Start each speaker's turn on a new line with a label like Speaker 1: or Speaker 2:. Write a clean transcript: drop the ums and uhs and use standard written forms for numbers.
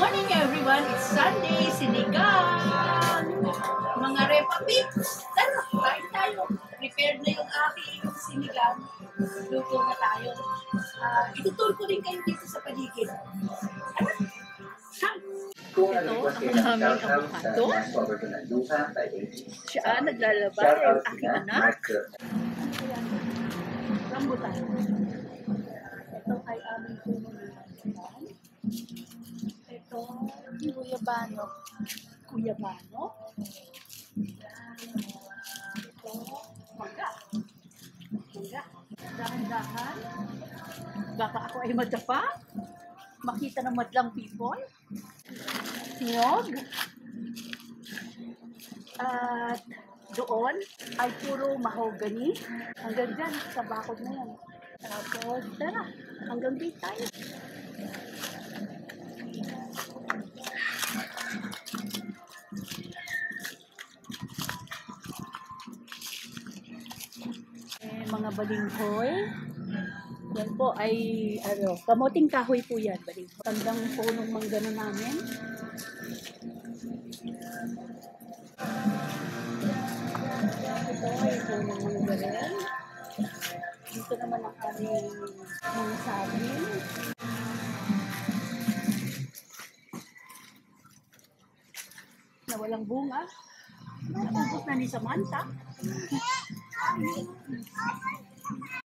Speaker 1: morning everyone! It's Sunday, sinigang! Mga Repa Pips! Tara, kain tayo! Prepared na yung aking sinigang. Luto na tayo. Itutur ko rin kayo dito sa paligid. Tara! Ito, ang daming avocado. Siya, naglalaba yung aking anak. Rambutan. Ito ay aming puno ng rambutan. Ito, Guyabano. Guyabano. Ito, mangga. Mangga. Dahan-dahan. Baka ako ay madapa. Makita ng madlang people. Nyog. At doon ay puro mahogany. Hanggang dyan, sa bakod na yan. Tapos, tara, hanggang dito tayo. Mga balinghoy. Yan po ay kamuting kahoy po yan. Balinghoy. Tandang punong manggano namin. Ito ay punong manggano. Dito naman ang aming mga saging. Na walang bunga. Naubos na ni Samantha.